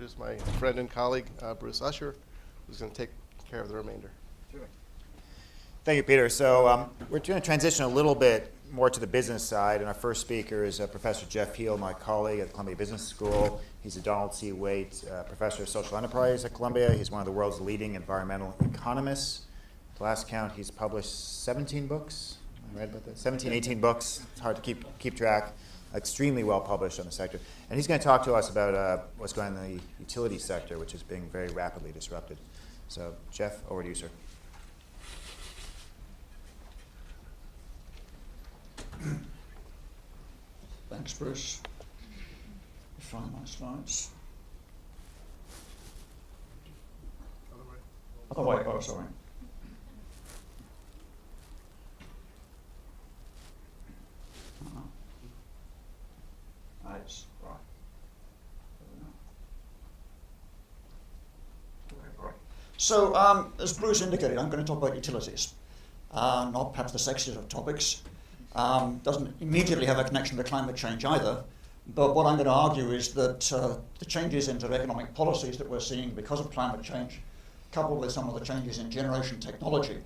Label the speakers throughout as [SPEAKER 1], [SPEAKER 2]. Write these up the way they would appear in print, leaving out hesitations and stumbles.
[SPEAKER 1] introduce my friend and colleague, Bruce Usher, who's going to take care of the remainder.
[SPEAKER 2] Thank you, Peter. So we're going to transition a little bit more to the business side, and our first speaker is Professor Geoff Heal, my colleague at Columbia Business School. He's a Donald C. Waite Professor of Social Enterprise at Columbia. He's one of the world's leading environmental economists. At the last count, he's published 17 books. I read about that. 17, 18 books. It's hard to keep track. Extremely well published on the sector. And he's going to talk to us about what's going on in the utility sector, which is being very rapidly disrupted. So, Geoff, over to you, sir.
[SPEAKER 3] Thanks, Bruce. Find my slides. Other way. Oh, sorry. That's right. Okay, great. So, as Bruce indicated, I'm going to talk about utilities. Not perhaps the sexiest of topics. Doesn't immediately have a connection to climate change either, but what I'm going to argue is that the changes into economic policies that we're seeing because of climate change, coupled with some of the changes in generation technology,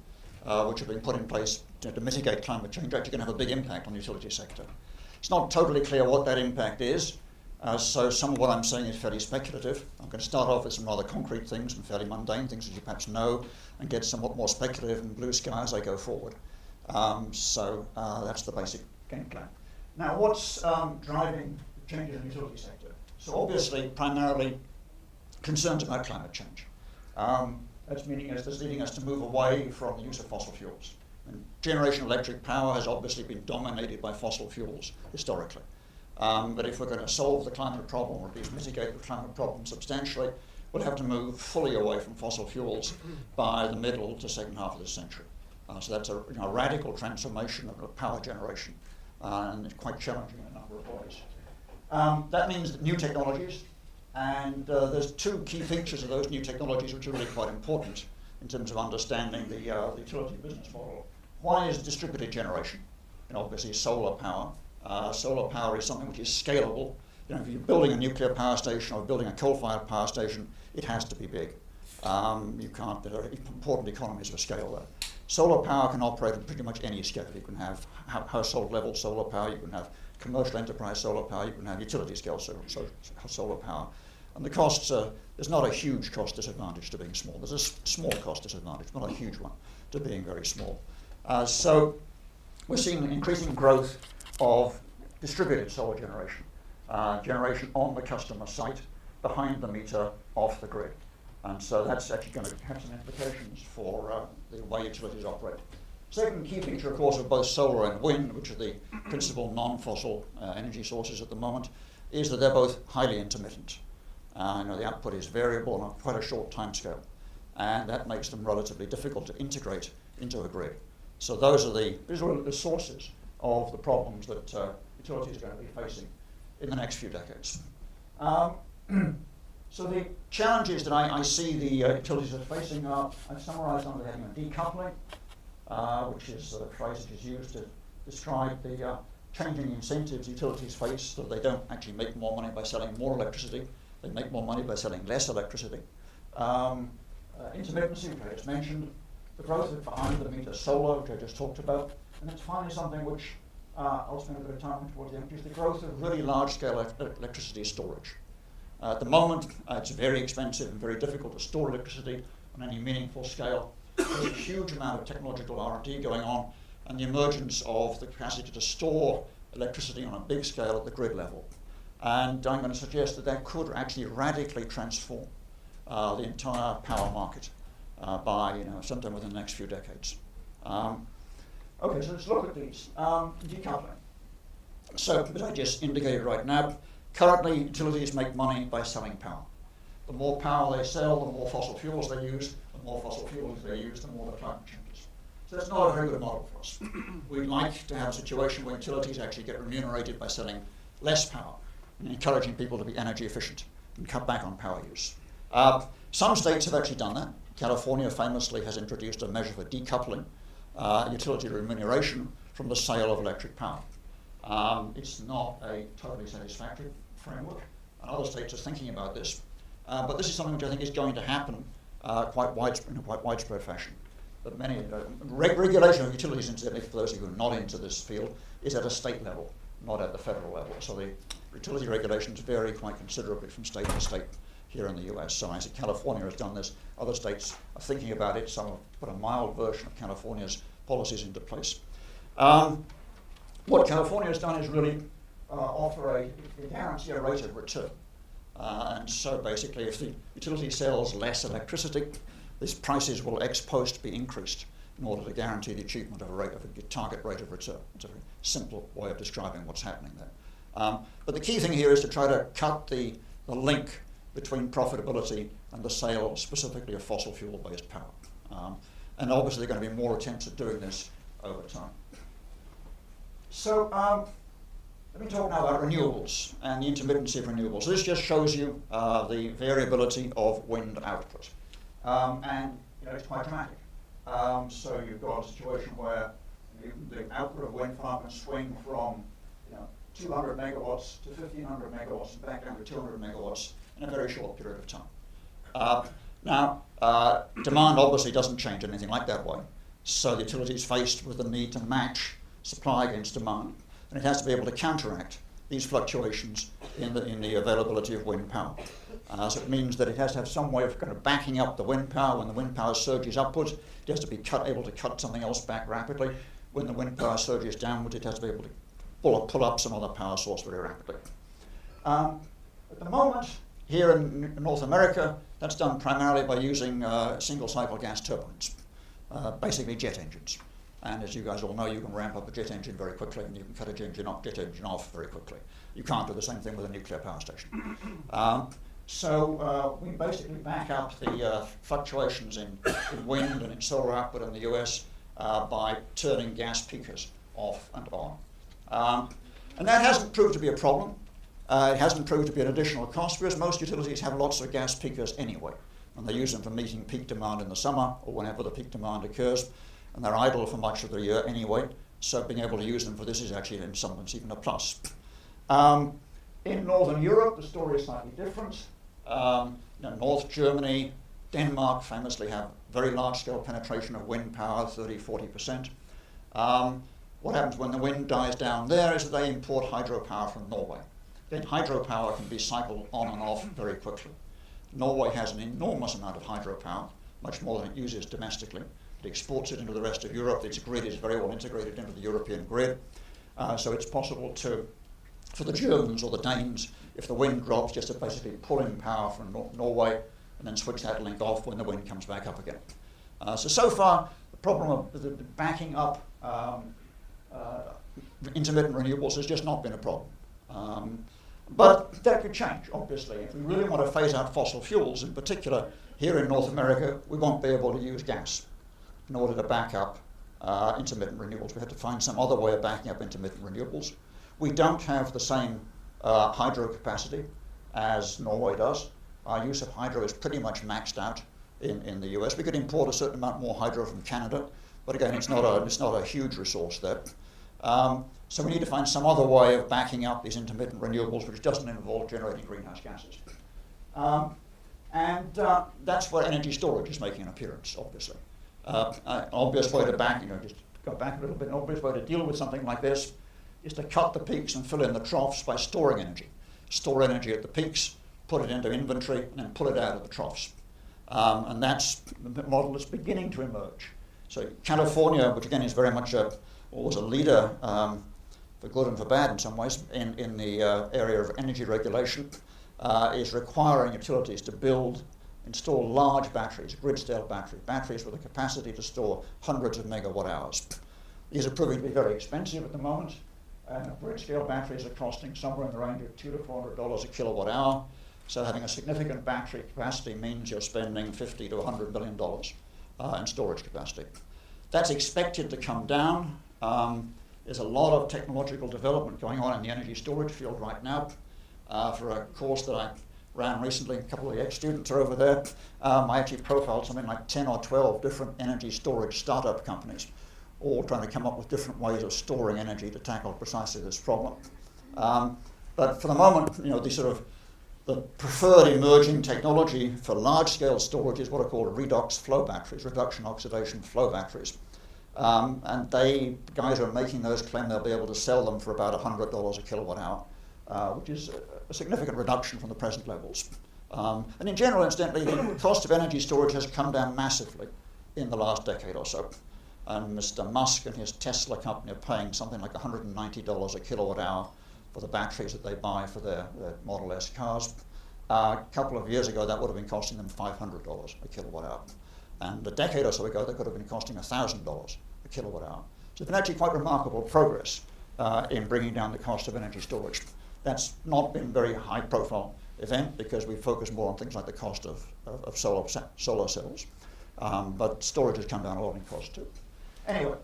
[SPEAKER 3] which have been put in place to mitigate climate change, are actually going to have a big impact on the utility sector. It's not totally clear what that impact is, so some of what I'm saying is fairly speculative. I'm going to start off with some rather concrete things and fairly mundane things, as you perhaps know, and get somewhat more speculative and blue sky as I go forward. So that's the basic game plan. Now, what's driving the changes in the utility sector? So obviously, primarily, concerns about climate change. That's leading us to move away from the use of fossil fuels. And generation electric power has obviously been dominated by fossil fuels historically. But if we're going to solve the climate problem, or at least mitigate the climate problem substantially, we'll have to move fully away from fossil fuels by the middle to second half of this century. So that's a radical transformation of power generation, and it's quite challenging in a number of ways. That means that new technologies, and there's two key features of those new technologies which are really quite important in terms of understanding the utility business model. One is distributed generation, and obviously solar power. Solar power is something which is scalable. If you're building a nuclear power station or building a coal-fired power station, it has to be big. You can't, there are important economies of scale there. Solar power can operate at pretty much any scale. You can have household level solar power, you can have commercial enterprise solar power, you can have utility scale solar power. And the costs, there's not a huge cost disadvantage to being small. There's a small cost disadvantage, not a huge one, to being very small. So we're seeing an increasing growth of distributed solar generation, generation on the customer site, behind the meter, off the grid. And so that's actually going to have some implications for the way utilities operate. Second key feature, of course, of both solar and wind, which are the principal non-fossil energy sources at the moment, is that they're both highly intermittent. The output is variable on quite a short time scale, and that makes them relatively difficult to integrate into a grid. So these are the sources of the problems that utilities are going to be facing in the next few decades. So the challenges that I see the utilities are facing are, I've summarized under the heading of decoupling, which is the phrase that is used to describe the changing incentives utilities face, so they don't actually make more money by selling more electricity, they make more money by selling less electricity. Intermittency, which I just mentioned, the growth of behind the meter solar, which I just talked about, and then finally something which I'll spend a bit of time towards the end, which is the growth of really large-scale electricity storage. At the moment, it's very expensive and very difficult to store electricity on any meaningful scale. There's a huge amount of technological R&D going on, and the emergence of the capacity to store electricity on a big scale at the grid level. And I'm going to suggest that that could actually radically transform the entire power market by sometime within the next few decades. Okay, so let's look at these. Decoupling. So, as I just indicated right now, currently utilities make money by selling power. The more power they sell, the more fossil fuels they use. The more fossil fuels they use, the more the climate changes. So that's not a very good model for us. We'd like to have a situation where utilities actually get remunerated by selling less power and encouraging people to be energy efficient and cut back on power use. Some states have actually done that. California famously has introduced a measure for decoupling utility remuneration from the sale of electric power. It's not a totally satisfactory framework, and other states are thinking about this. but this is something which I think is going to happen in a quite widespread fashion. But many regulation of utilities, incidentally, for those of you who are not into this field, is at a state level, not at the federal level. So the utility regulations vary quite considerably from state to state here in the US. So I see California has done this. Other states are thinking about it. Some have put a mild version of California's policies into place. What California has done is really offer a guarantee a rate of return. And so basically, if the utility sells less electricity, these prices will ex post be increased in order to guarantee the achievement of a target rate of return. It's a very simple way of describing what's happening there. But the key thing here is to try to cut the link between profitability and the sale specifically of fossil fuel-based power. And obviously there are going to be more attempts at doing this over time. So let me talk now about renewables and the intermittency of renewables. So this just shows you the variability of wind output. And it's quite dramatic. So you've got a situation where the output of wind farm can swing from 200 megawatts to 1,500 megawatts and back down to 200 megawatts in a very short period of time. Now, demand obviously doesn't change anything like that way. So the utility is faced with the need to match supply against demand, and it has to be able to counteract these fluctuations in the availability of wind power. So it means that it has to have some way of kind of backing up the wind power. When the wind power surges upwards, it has to be able to cut something else back rapidly. When the wind power surges downwards, it has to be able to pull up some other power source very rapidly. At the moment, here in North America, that's done primarily by using single-cycle gas turbines, basically jet engines. And as you guys all know, you can ramp up a jet engine very quickly, and you can cut a jet engine off very quickly. You can't do the same thing with a nuclear power station. So we basically back up the fluctuations in wind and in solar output in the US by turning gas peakers off and on. And that hasn't proved to be a problem. It hasn't proved to be an additional cost because most utilities have lots of gas peakers anyway, and they use them for meeting peak demand in the summer or whenever the peak demand occurs, and they're idle for much of the year anyway, so being able to use them for this is actually in some ways even a plus. In Northern Europe, the story is slightly different. North Germany, Denmark famously have very large-scale penetration of wind power, 30-40%. What happens when the wind dies down there is that they import hydropower from Norway. Then hydropower can be cycled on and off very quickly. Norway has an enormous amount of hydropower, much more than it uses domestically. It exports it into the rest of Europe. Its grid is very well integrated into the European grid. So it's possible for the Germans or the Danes, if the wind drops, just to basically pull in power from Norway and then switch that link off when the wind comes back up again. So far, the problem of the backing up intermittent renewables has just not been a problem. But that could change, obviously. If we really want to phase out fossil fuels, in particular here in North America, we won't be able to use gas in order to back up intermittent renewables. We have to find some other way of backing up intermittent renewables. We don't have the same hydro capacity as Norway does. Our use of hydro is pretty much maxed out in the US. We could import a certain amount more hydro from Canada, but again, it's not a huge resource there. So we need to find some other way of backing up these intermittent renewables which doesn't involve generating greenhouse gases. And that's where energy storage is making an appearance, obviously. An obvious way to just go back a little bit, an obvious way to deal with something like this is to cut the peaks and fill in the troughs by storing energy. Store energy at the peaks, put it into inventory, and then pull it out of the troughs. And that's the model that's beginning to emerge. So California, which again is very much was a leader for good and for bad in some ways in the area of energy regulation, is requiring utilities to install large batteries, grid-scale batteries with a capacity to store hundreds of megawatt hours. These are proving to be very expensive at the moment. Grid-scale batteries are costing somewhere in the range of $200 to $400 a kilowatt hour. So having a significant battery capacity means you're spending $50 to $100 million in storage capacity. That's expected to come down. There's a lot of technological development going on in the energy storage field right now. For a course that I ran recently, a couple of the ex-students are over there. I actually profiled something like 10 or 12 different energy storage startup companies, all trying to come up with different ways of storing energy to tackle precisely this problem. But for the moment, the The preferred emerging technology for large-scale storage is what are called redox flow batteries, reduction oxidation flow batteries. And guys who are making those claim they'll be able to sell them for about $100 a kilowatt hour, which is a significant reduction from the present levels. And in general, incidentally, the cost of energy storage has come down massively in the last decade or so. And Mr. Musk and his Tesla company are paying something like $190 a kilowatt hour for the batteries that they buy for their Model S cars. A couple of years ago, that would have been costing them $500 a kilowatt hour. And a decade or so ago, that could have been costing $1,000 a kilowatt hour. So it's been actually quite remarkable progress in bringing down the cost of energy storage. That's not been a very high-profile event because we focus more on things like the cost of solar cells. But storage has come down a lot in cost too. Anyway,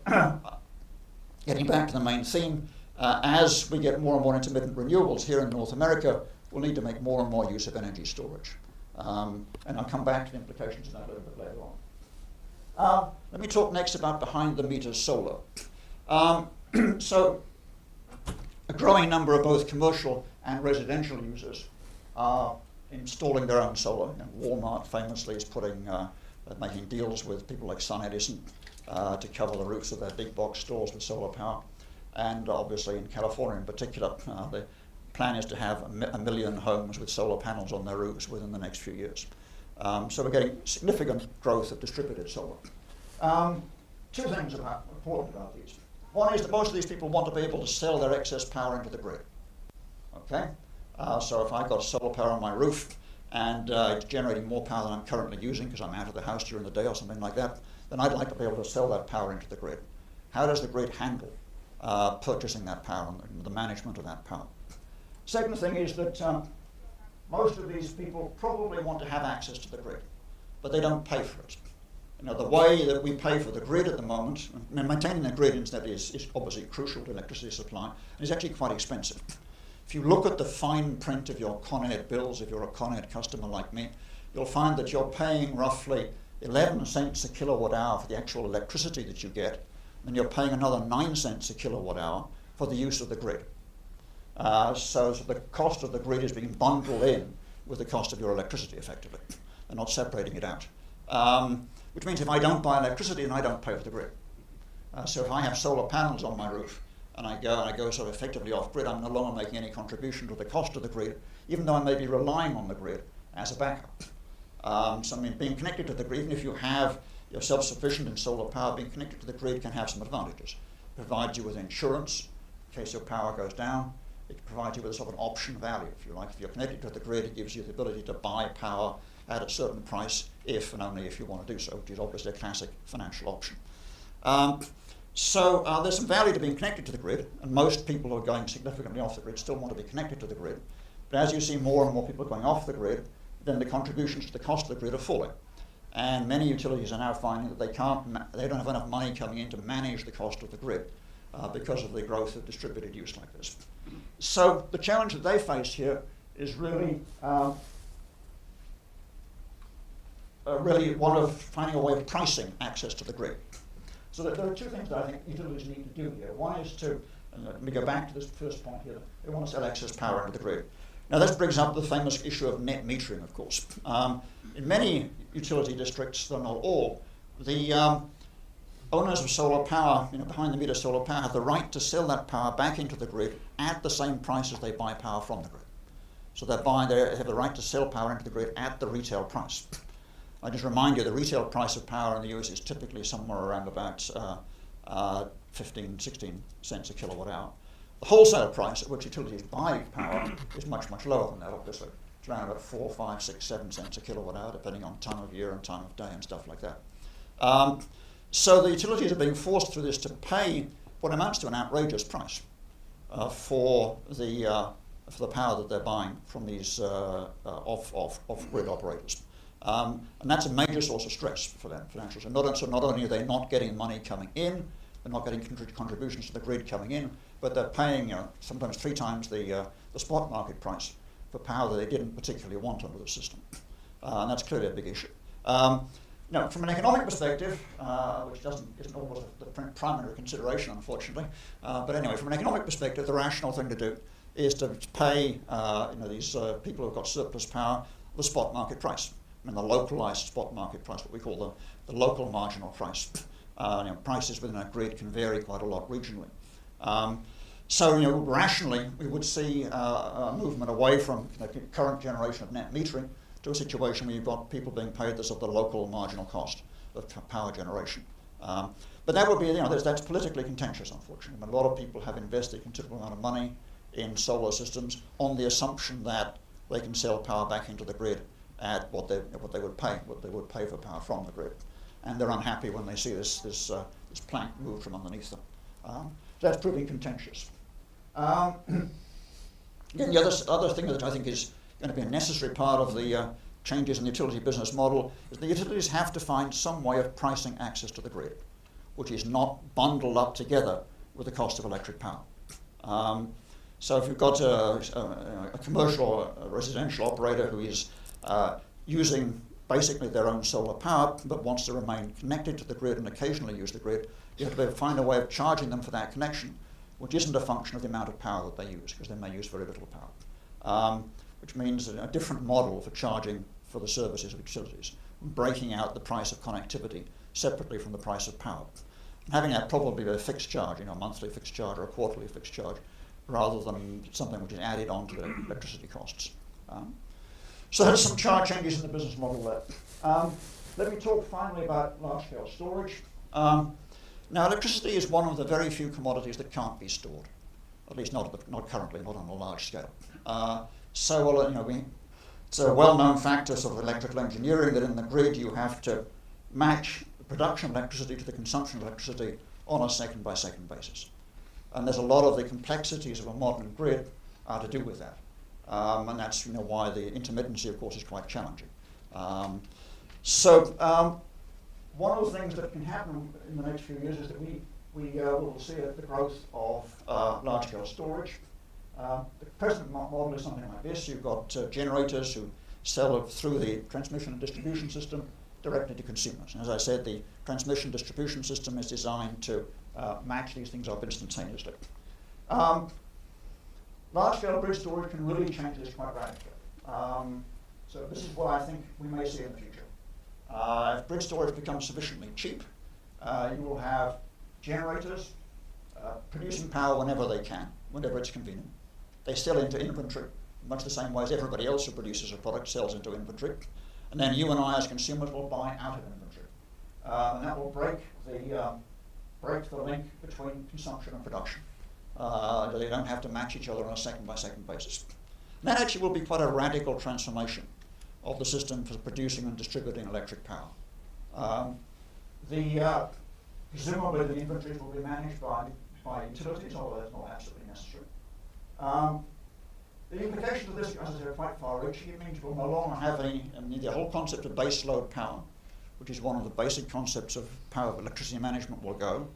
[SPEAKER 3] getting back to the main theme, as we get more and more intermittent renewables here in North America, we'll need to make more and more use of energy storage. And I'll come back to the implications of that a little bit later on. Let me talk next about behind-the-meter solar. So a growing number of both commercial and residential users are installing their own solar. And Walmart famously is making deals with people like SunEdison to cover the roofs of their big box stores with solar power. And obviously in California in particular, the plan is to have a million homes with solar panels on their roofs within the next few years. So we're getting significant growth of distributed solar. Two things important about these. One is that most of these people want to be able to sell their excess power into the grid. Okay? So if I've got solar power on my roof and it's generating more power than I'm currently using because I'm out of the house during the day or something like that, then I'd like to be able to sell that power into the grid. How does the grid handle purchasing that power and the management of that power? Second thing is that most of these people probably want to have access to the grid, but they don't pay for it. You know, the way that we pay for the grid at the moment, and maintaining the grid instead is obviously crucial to electricity supply, and is actually quite expensive. If you look at the fine print of your Con Ed bills, if you're a Con Ed customer like me, you'll find that you're paying roughly 11 cents a kilowatt hour for the actual electricity that you get, and you're paying another 9 cents a kilowatt hour for the use of the grid. So the cost of the grid is being bundled in with the cost of your electricity, effectively. They're not separating it out. Which means if I don't buy electricity, then I don't pay for the grid. So if I have solar panels on my roof, and I go sort of effectively off grid, I'm no longer making any contribution to the cost of the grid, even though I may be relying on the grid as a backup. So I mean, being connected to the grid, even if you're self-sufficient in solar power, being connected to the grid can have some advantages. It provides you with insurance in case your power goes down. It provides you with a sort of an option value, if you like. If you're connected to the grid, it gives you the ability to buy power at a certain price if and only if you want to do so, which is obviously a classic financial option. So there's some value to being connected to the grid, and most people who are going significantly off the grid still want to be connected to the grid. But as you see more and more people going off the grid, then the contributions to the cost of the grid are falling. And many utilities are now finding that they don't have enough money coming in to manage the cost of the grid because of the growth of distributed use like this. So the challenge that they face here is really one of finding a way of pricing access to the grid. So there are two things that I think utilities need to do here. One is to, and let me go back to this first point here, they want to sell excess power into the grid. Now this brings up the famous issue of net metering, of course. In many utility districts, though not all, the owners of solar power, behind-the-meter solar power, have the right to sell that power back into the grid at the same price as they buy power from the grid. So they have the right to sell power into the grid at the retail price. I just remind you, the retail price of power in the US is typically somewhere around about 15, 16 cents a kilowatt hour. The wholesale price at which utilities buy power is much, much lower than that, obviously. It's around about 4, 5, 6, 7 cents a kilowatt hour, depending on time of year and time of day and stuff like that. So the utilities are being forced through this to pay what amounts to an outrageous price for the power that they're buying from these off-grid operators. And that's a major source of stress for them, financials. And not only are they not getting money coming in, they're not getting contributions to the grid coming in, but they're paying sometimes 3 times the spot market price for power that they didn't particularly want under the system. And that's clearly a big issue. Now, from an economic perspective, which isn't always the primary consideration, unfortunately, but anyway, from an economic perspective, the rational thing to do is to pay these people who've got surplus power the spot market price. I mean, the localized spot market price, what we call the local marginal price. Prices within a grid can vary quite a lot regionally. So rationally, we would see a movement away from the current generation of net metering to a situation where you've got people being paid the sort of the local marginal cost of power generation. But that would be, that's politically contentious, unfortunately. A lot of people have invested a considerable amount of money in solar systems on the assumption that they can sell power back into the grid at what they would pay for power from the grid, and they're unhappy when they see this plank move from underneath them. So that's proving contentious. Again, the other thing that I think is going to be a necessary part of the changes in the utility business model is the utilities have to find some way of pricing access to the grid, which is not bundled up together with the cost of electric power. So if you've got a commercial or a residential operator who is using basically their own solar power but wants to remain connected to the grid and occasionally use the grid, you have to find a way of charging them for that connection, which isn't a function of the amount of power that they use, because they may use very little power, which means a different model for charging for the services of utilities, breaking out the price of connectivity separately from the price of power. And having that probably be a fixed charge, a monthly fixed charge or a quarterly fixed charge, rather than something which is added on to the electricity costs. So there's some charge changes in the business model there. Let me talk finally about large-scale storage. Now, electricity is one of the very few commodities that can't be stored, at least not currently, not on a large scale. It's a well-known factor of electrical engineering that in the grid you have to match the production of electricity to the consumption of electricity on a second-by-second basis. And there's a lot of the complexities of a modern grid to do with that. And that's why the intermittency, of course, is quite challenging. One of the things that can happen in the next few years is that we will see the growth of large-scale storage. The present model is something like this. You've got generators who sell through the transmission and distribution system directly to consumers. And as I said, the transmission distribution system is designed to match these things up instantaneously. Large-scale grid storage can really change this quite radically. So this is what I think we may see in the future. If grid storage becomes sufficiently cheap, you will have generators producing power whenever they can, whenever it's convenient. They sell into inventory, much the same way as everybody else who produces a product sells into inventory. And then you and I as consumers will buy out of inventory. And that will break the link between consumption and production. They don't have to match each other on a second-by-second basis. And that actually will be quite a radical transformation of the system for producing and distributing electric power. Presumably the inventories will be managed by utilities, although that's not absolutely necessary. The implications of this, as I said, are quite far-reaching. It means we'll no longer have the whole concept of baseload power, which is one of the basic concepts of power electricity management, will go.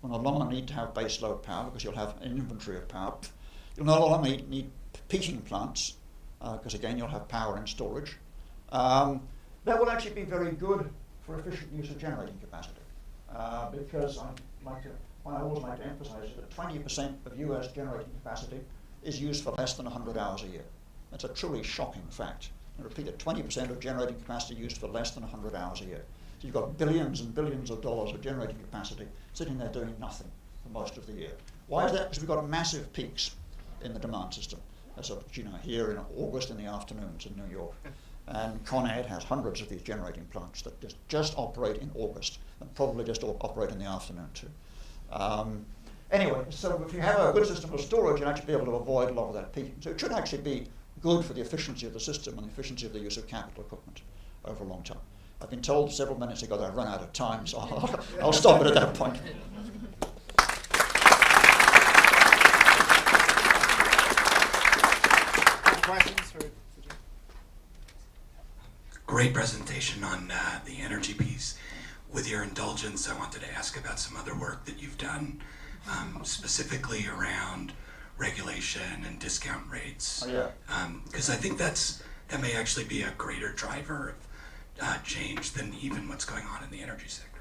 [SPEAKER 3] We'll no longer need to have baseload power because you'll have an inventory of power. You'll no longer need peaking plants because, again, you'll have power in storage. That will actually be very good for efficient use of generating capacity because I always like to emphasize that 20% of US generating capacity is used for less than 100 hours a year. That's a truly shocking fact. I repeat it, 20% of generating capacity used for less than 100 hours a year. So you've got billions and billions of dollars of generating capacity sitting there doing nothing for most of the year. Why is that? Because we've got massive peaks in the demand system. As here in August in the afternoons in New York. And Con Ed has hundreds of these generating plants that just operate in August and probably just operate in the afternoon too. Anyway, so if you have a good system of storage, you'll actually be able to avoid a lot of that peaking. So it should actually be good for the efficiency of the system and the efficiency of the use of capital equipment over a long time. I've been told several minutes ago that I've run out of time, so I'll stop it at that point.
[SPEAKER 4] Questions for Jim?
[SPEAKER 5] Great presentation on the energy piece. With your indulgence, I wanted to ask about some other work that you've done, specifically around regulation and discount rates.
[SPEAKER 3] Oh, yeah.
[SPEAKER 5] Because I think that may actually be a greater driver of change than even what's going on in the energy sector.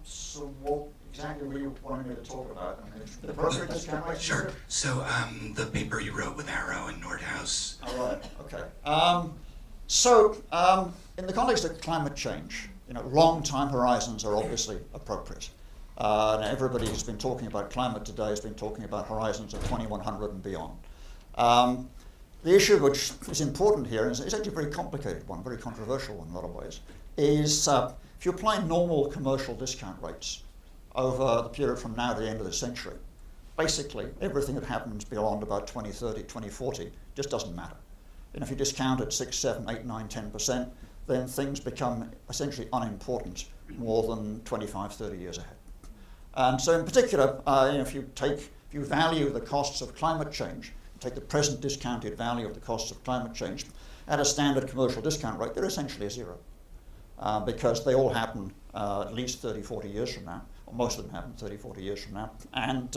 [SPEAKER 3] So what exactly what you wanted me to talk about. I mean, the appropriate discount rate?
[SPEAKER 5] Sure. So the paper you wrote with Arrow and Nordhaus.
[SPEAKER 3] All right, okay. In the context of climate change, long time horizons are obviously appropriate. And everybody who's been talking about climate today has been talking about horizons of 2100 and beyond. The issue which is important here, and it's actually a very complicated one, very controversial one in a lot of ways, is if you apply normal commercial discount rates over the period from now to the end of the century, basically everything that happens beyond about 2030, 2040 just doesn't matter. And if you discount at 6, 7, 8, 9, 10%, then things become essentially unimportant more than 25, 30 years ahead. And so in particular, if you value the costs of climate change, take the present discounted value of the costs of climate change at a standard commercial discount rate, they're essentially a zero. Because they all happen at least 30, 40 years from now, or most of them happen 30, 40 years from now, and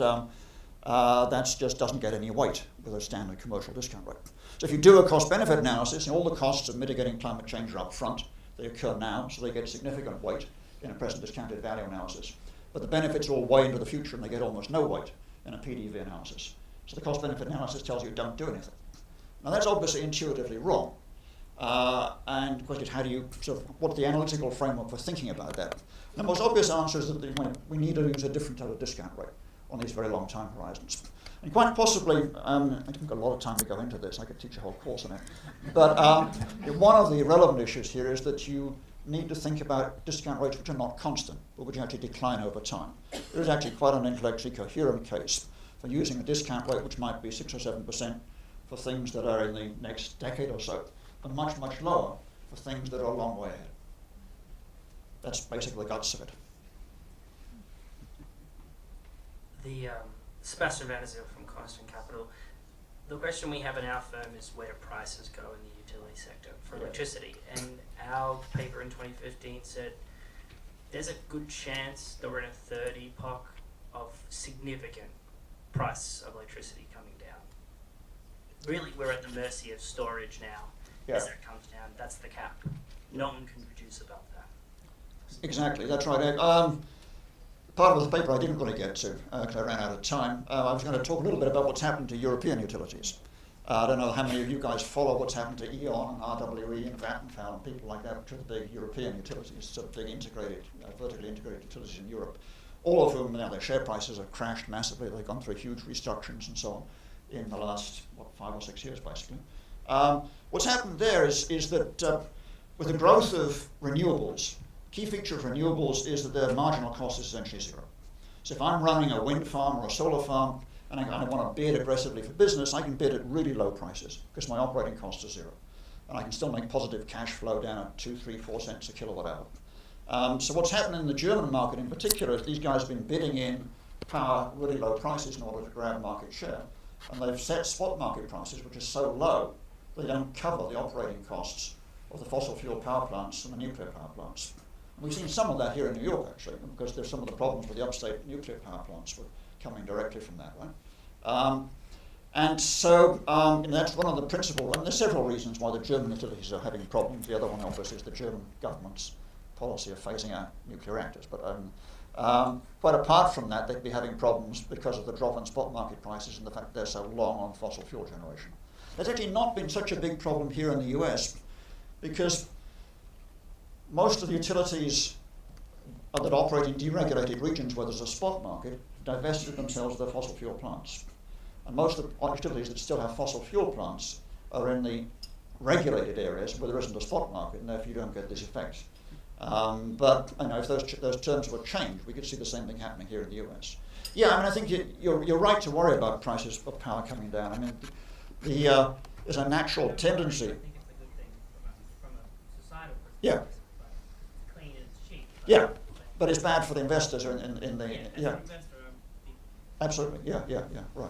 [SPEAKER 3] that just doesn't get any weight with a standard commercial discount rate. So if you do a cost-benefit analysis, all the costs of mitigating climate change are up front. They occur now, so they get significant weight in a present discounted value analysis. But the benefits all way into the future, and they get almost no weight in a PDV analysis. So the cost-benefit analysis tells you don't do anything. Now that's obviously intuitively wrong. And the question is, how do you what's the analytical framework for thinking about that? The most obvious answer is that we need to use a different type of discount rate on these very long time horizons. And quite possibly, I didn't got a lot of time to go into this, I could teach a whole course on it. But one of the relevant issues here is that you need to think about discount rates which are not constant, but which actually decline over time. There is actually quite an intellectually coherent case for using a discount rate which might be 6 or 7% for things that are in the next decade or so, and much, much lower for things that are a long way ahead. That's basically the guts of it.
[SPEAKER 6] Sebastian Vanderziel from Constant Capital. The question we have in our firm is where prices go in the utility sector for electricity. And our paper in 2015 said there's a good chance that we're in a third epoch of significant price of electricity coming down. Really, we're at the mercy of storage now.
[SPEAKER 3] Yeah.
[SPEAKER 6] As that comes down, that's the cap. No one can produce above that.
[SPEAKER 3] Exactly, that's right. Part of the paper I didn't really get to because I ran out of time. I was going to talk a little bit about what's happened to European utilities. I don't know how many of you guys follow what's happened to E.ON and RWE and Vattenfall and people like that, which are the big European utilities, sort of big integrated, vertically integrated utilities in Europe. All of whom now their share prices have crashed massively. They've gone through huge restructurings and so on in the last 5 or 6 years, basically. What's happened there is that with the growth of renewables, key feature of renewables is that their marginal cost is essentially zero. So if I'm running a wind farm or a solar farm and I want to bid aggressively for business, I can bid at really low prices because my operating costs are zero. And I can still make positive cash flow down at 2, 3, 4 cents a kilowatt hour. So what's happened in the German market in particular is these guys have been bidding in power at really low prices in order to grab market share. And they've set spot market prices which are so low they don't cover the operating costs of the fossil fuel power plants and the nuclear power plants. And we've seen some of that here in New York, actually, because there's some of the problems with the upstate nuclear power plants were coming directly from that, right? And so that's one of the principal, and there's several reasons why the German utilities are having problems. The other one, obviously, is the German government's policy of phasing out nuclear reactors. But quite apart from that, they'd be having problems because of the drop in spot market prices and the fact they're so long on fossil fuel generation. There's actually not been such a big problem here in the US because most of the utilities that operate in deregulated regions where there's a spot market divested themselves of their fossil fuel plants. And most of the utilities that still have fossil fuel plants are in the regulated areas where there isn't a spot market, and therefore you don't get this effect. But if those terms were changed, we could see the same thing happening here in the US. Yeah, I think you're right to worry about prices of power coming down. I mean, there's a natural tendency.
[SPEAKER 6] I think it's a good thing from a societal perspective.
[SPEAKER 3] Yeah.
[SPEAKER 6] It's clean and it's cheap.
[SPEAKER 3] Yeah, but it's bad for the investors in the
[SPEAKER 6] As an investor,
[SPEAKER 3] Absolutely, yeah, right.